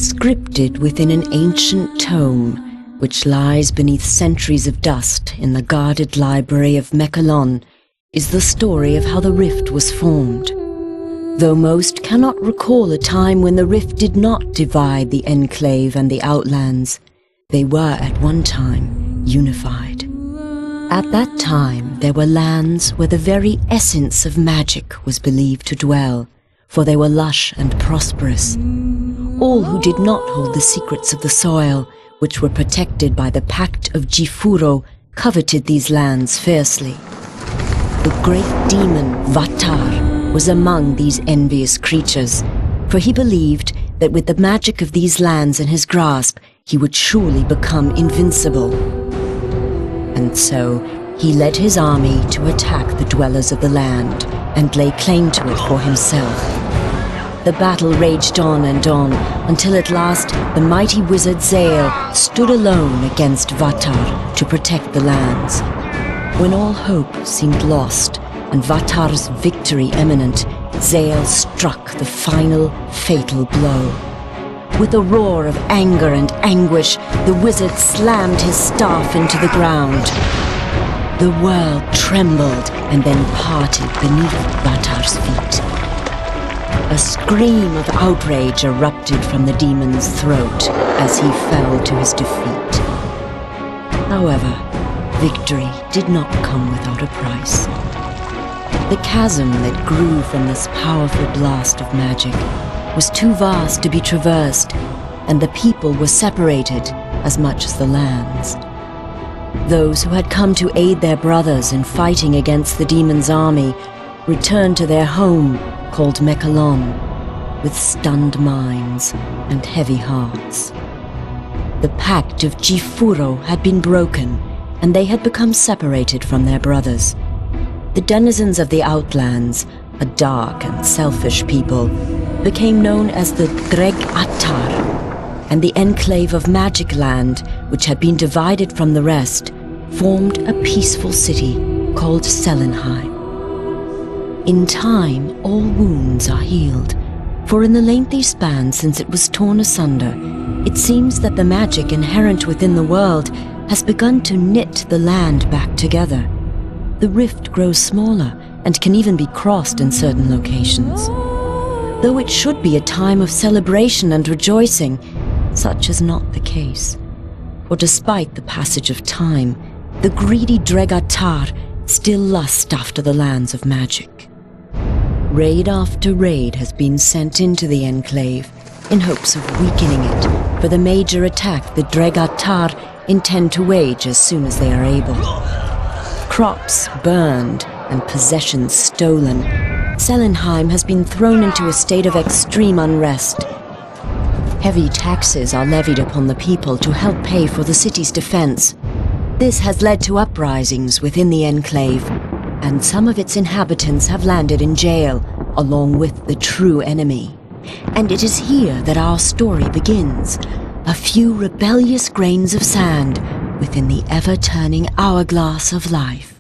Scripted within an ancient tome, which lies beneath centuries of dust in the guarded library of Mechalon, is the story of how the rift was formed. Though most cannot recall a time when the rift did not divide the Enclave and the Outlands, they were at one time unified. At that time, there were lands where the very essence of magic was believed to dwell, for they were lush and prosperous. All who did not hold the secrets of the soil, which were protected by the Pact of Jifuro, coveted these lands fiercely. The great demon Vatar was among these envious creatures, for he believed that with the magic of these lands in his grasp, he would surely become invincible. And so, he led his army to attack the dwellers of the land and lay claim to it for himself. The battle raged on and on, until at last the mighty wizard Zale stood alone against Vatar to protect the lands. When all hope seemed lost and Vatar's victory imminent, Zale struck the final fatal blow. With a roar of anger and anguish, the wizard slammed his staff into the ground. The world trembled and then parted beneath Vatar's feet. A scream of outrage erupted from the demon's throat as he fell to his defeat. However, victory did not come without a price. The chasm that grew from this powerful blast of magic was too vast to be traversed, and the people were separated as much as the lands. Those who had come to aid their brothers in fighting against the demon's army returned to their home called Mechalon, with stunned minds and heavy hearts. The Pact of Jifuro had been broken, and they had become separated from their brothers. The denizens of the Outlands, a dark and selfish people, became known as the Dreg Attar, and the Enclave of Magic Land, which had been divided from the rest, formed a peaceful city called Sellenheim. In time, all wounds are healed, for in the lengthy span since it was torn asunder, it seems that the magic inherent within the world has begun to knit the land back together. The rift grows smaller and can even be crossed in certain locations. Though it should be a time of celebration and rejoicing, such is not the case. For despite the passage of time, the greedy Dregatar still lust after the lands of magic. Raid after raid has been sent into the Enclave in hopes of weakening it for the major attack the Dregatar intend to wage as soon as they are able. Crops burned and possessions stolen, Sellenheim has been thrown into a state of extreme unrest. Heavy taxes are levied upon the people to help pay for the city's defense. This has led to uprisings within the Enclave, and some of its inhabitants have landed in jail, along with the true enemy. And it is here that our story begins, a few rebellious grains of sand within the ever-turning hourglass of life.